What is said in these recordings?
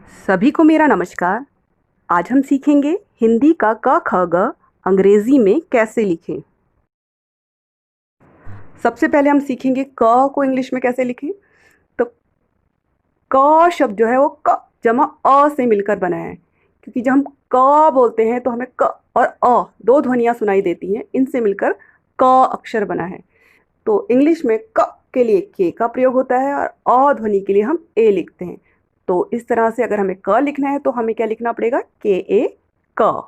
सभी को मेरा नमस्कार। आज हम सीखेंगे हिंदी का क ख ग अंग्रेजी में कैसे लिखें। सबसे पहले हम सीखेंगे क को इंग्लिश में कैसे लिखें। तो क शब्द जो है वो क जमा अ से मिलकर बना है, क्योंकि जब हम क बोलते हैं तो हमें क और अ दो ध्वनियाँ सुनाई देती हैं, इनसे मिलकर क अक्षर बना है। तो इंग्लिश में क के लिए के का प्रयोग होता है और अ ध्वनि के लिए हम ए लिखते हैं। तो इस तरह से अगर हमें क लिखना है तो हमें क्या लिखना पड़ेगा, के ए क।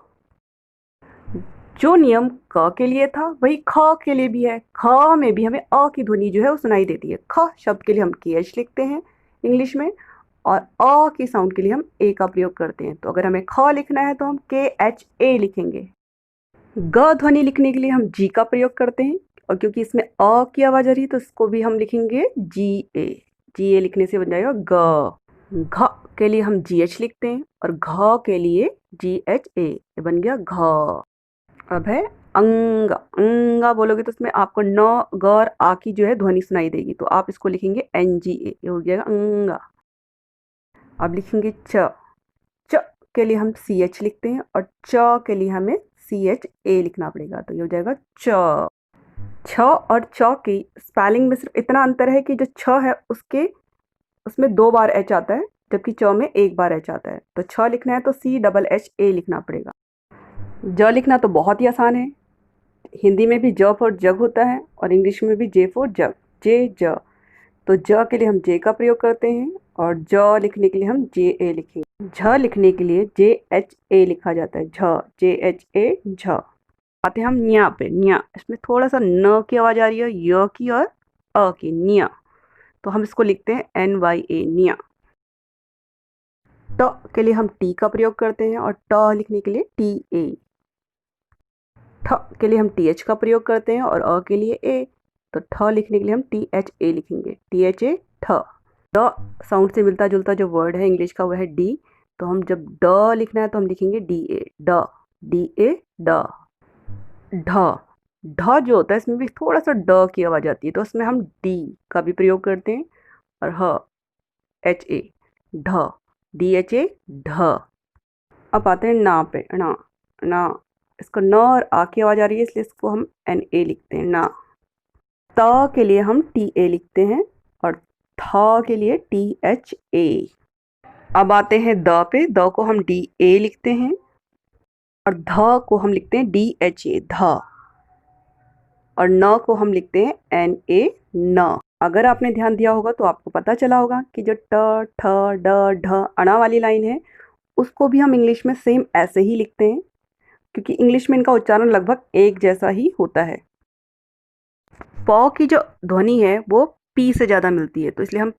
जो नियम क के लिए था वही ख के लिए भी है। ख में भी हमें अ की ध्वनि जो है वो सुनाई देती है। ख शब्द के लिए हम के एच लिखते हैं इंग्लिश में, और अ की साउंड के लिए हम ए का प्रयोग करते हैं। तो अगर हमें ख लिखना है तो हम के एच ए लिखेंगे। ग ध्वनि लिखने के लिए हम जी का प्रयोग करते हैं, और क्योंकि इसमें अ की आवाज़ आ रही है तो इसको भी हम लिखेंगे जी ए। जी ए लिखने से बन जाएगा ग। घ के लिए हम जी एच लिखते हैं और घ के लिए जी एच ए, ये बन गया घ। अब है अंगा। अंगा बोलोगे तो उसमें आपको न ग और आ की जो है ध्वनि सुनाई देगी, तो आप इसको लिखेंगे एन जी ए, ये हो जाएगा अंगा। अब लिखेंगे च। च के लिए हम सी एच लिखते हैं और च के लिए हमें सी एच ए लिखना पड़ेगा, तो ये हो जाएगा च। छ और च की स्पेलिंग में सिर्फ इतना अंतर है कि जो छ है उसमें 2 बार एच आता है, जबकि च में 1 बार एच आता है। तो छ लिखना है तो सी डबल एच ए लिखना पड़ेगा। ज लिखना तो बहुत ही आसान है। हिंदी में भी ज फॉर जग होता है और इंग्लिश में भी जे फॉर जग, जे ज। तो ज के लिए हम जे का प्रयोग करते हैं और ज लिखने के लिए हम जे ए लिखेंगे। झ लिखने के लिए जे एच ए लिखा जाता है, झ, जे एच ए झ। आते हैं हम न्या पे। न्या, इसमें थोड़ा सा न की आवाज़ आ रही है, य की और अ की, न्या। तो हम इसको लिखते हैं एन वाई ए, न्या। ट के लिए हम टी का प्रयोग करते हैं और ट लिखने के लिए टी ए। ठ के लिए हम टी एच का प्रयोग करते हैं और अ के लिए ए। तो ठ लिखने के लिए हम टी एच ए लिखेंगे, टी एच ए ठ। ड साउंड से मिलता जुलता जो वर्ड है इंग्लिश का वह है डी, तो हम जब ड लिखना है तो हम लिखेंगे डी ए, ड, डी ए ड। ढ, ढ जो होता है इसमें भी थोड़ा सा ड की आवाज़ आती है, तो उसमें हम डी का भी प्रयोग करते हैं और ह एच ए, ढ, डी एच ए ढ। अब आते हैं ना पे। ना, ना, इसको न और आ की आवाज़ आ रही है इसलिए इसको हम एन ए लिखते हैं, ना। त के लिए हम टी ए लिखते हैं और थ के लिए टी एच ए। अब आते हैं द पे। द को हम डी ए लिखते हैं और ध को हम लिखते हैं डी एच ए, ध। और न को हम लिखते हैं एन ए, न। अगर आपने ध्यान दिया होगा तो आपको पता चला होगा कि जो ट ठ ड ढ अणा वाली लाइन है उसको भी हम इंग्लिश में सेम ऐसे ही लिखते हैं, क्योंकि इंग्लिश में इनका उच्चारण लगभग एक जैसा ही होता है। प की जो ध्वनि है वो पी से ज़्यादा मिलती है, तो इसलिए हम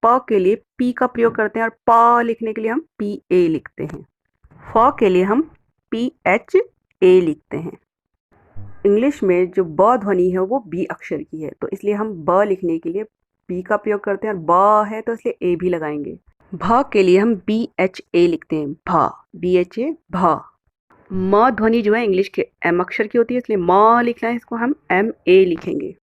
प के लिए पी का प्रयोग करते हैं और प लिखने के लिए हम पी ए लिखते हैं। फ के लिए हम पी एच ए लिखते हैं। इंग्लिश में जो ब ध्वनि है वो बी अक्षर की है, तो इसलिए हम ब लिखने के लिए बी का प्रयोग करते हैं और ब है तो इसलिए ए भी लगाएंगे। भ के लिए हम बी एच ए लिखते हैं, भ, बी एच ए भ। म ध्वनि जो है इंग्लिश के एम अक्षर की होती है, इसलिए म लिखना है इसको हम एम ए लिखेंगे।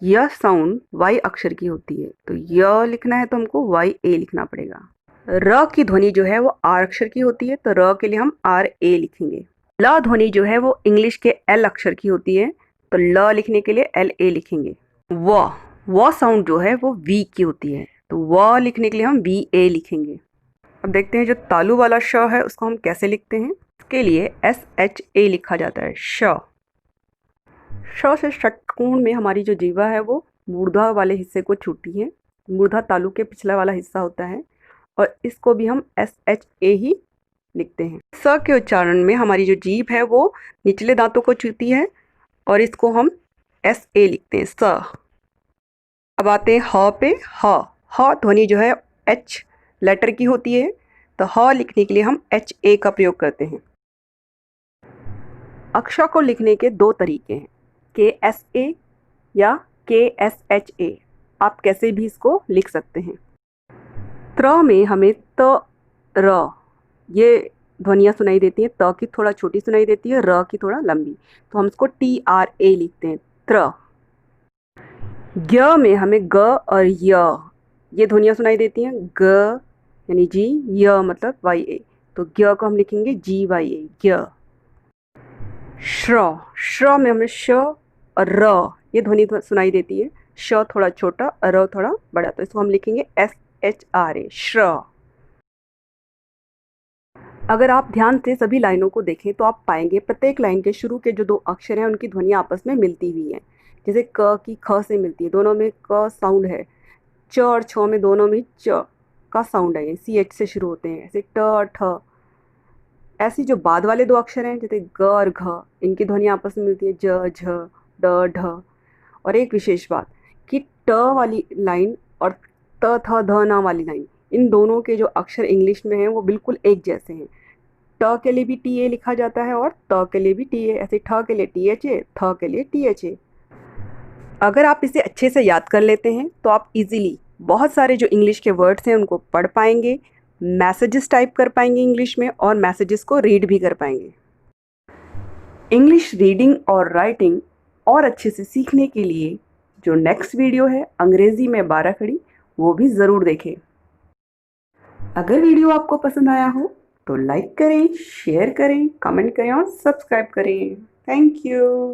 य साउंड वाई अक्षर की होती है, तो य लिखना है तो हमको वाई ए लिखना पड़ेगा। र की ध्वनि जो है वो आर अक्षर की होती है, तो र के लिए हम आर ए लिखेंगे। ल ध्वनि जो है वो इंग्लिश के एल अक्षर की होती है, तो ल लिखने के लिए एल ए लिखेंगे। व साउंड जो है वो वी की होती है, तो व लिखने के लिए हम वी ए लिखेंगे। अब देखते हैं जो तालु वाला श है उसको हम कैसे लिखते हैं। इसके लिए एस एच ए लिखा जाता है, श। श से षटकोण में हमारी जो जीवा है वो मूर्धा वाले हिस्से को छूती है। मूर्धा तालु के पिछला वाला हिस्सा होता है और इसको भी हम एस एच ए ही लिखते हैं। स के उच्चारण में हमारी जो जीभ है वो निचले दांतों को छूती है और इसको हम एस ए लिखते हैं, स। अब आते हैं ह पे। ह ध्वनि जो है एच लेटर की होती है, तो ह लिखने के लिए हम एच ए का प्रयोग करते हैं। अक्षर को लिखने के 2 तरीके हैं, के एस ए या के एस एच ए। आप कैसे भी इसको लिख सकते हैं। त्र में हमें त र ये ध्वनियाँ सुनाई देती हैं। त की थोड़ा छोटी सुनाई देती है, र की थोड़ा लंबी, तो हम इसको टी आर ए लिखते हैं, त्र। ज्ञ में हमें ग और य ये ध्वनियाँ सुनाई देती हैं ग यानी जी, य मतलब वाई ए, तो ज्ञ को हम लिखेंगे जी वाई ए, ज्ञ। श्र, श्र में हमें श और र ये ध्वनि सुनाई देती है। श थोड़ा छोटा और र थोड़ा बड़ा, तो इसको हम लिखेंगे SHRA, श्र। अगर आप ध्यान से सभी लाइनों को देखें तो आप पाएंगे प्रत्येक लाइन के शुरू के जो 2 अक्षर हैं उनकी ध्वनि आपस में मिलती हुई है। जैसे क की ख से मिलती है, दोनों में क साउंड है। च और छ में दोनों में च का साउंड है, CH से शुरू होते हैं। ऐसे ट और ठ, ऐसी जो बाद वाले 2 अक्षर हैं जैसे ग और घ, इनकी ध्वनि आपस में मिलती है ज, झ, ड, ढ। और एक विशेष बात कि ट वाली लाइन और त, थ, ध, न वाली लाइन, इन दोनों के जो अक्षर इंग्लिश में हैं वो बिल्कुल एक जैसे हैं। ट के लिए भी TA लिखा जाता है और त के लिए भी TA, ऐसे ठ के लिए THA, थ के लिए THA। अगर आप इसे अच्छे से याद कर लेते हैं तो आप इजीली बहुत सारे जो इंग्लिश के वर्ड्स हैं उनको पढ़ पाएंगे, मैसेजेस टाइप कर पाएंगे इंग्लिश में और मैसेजेस को रीड भी कर पाएंगे। इंग्लिश रीडिंग और राइटिंग और अच्छे से सीखने के लिए जो नेक्स्ट वीडियो है अंग्रेज़ी में 12 खड़ी, वो भी ज़रूर देखें। अगर वीडियो आपको पसंद आया हो तो लाइक करें, शेयर करें, कमेंट करें और सब्सक्राइब करें। Thank you.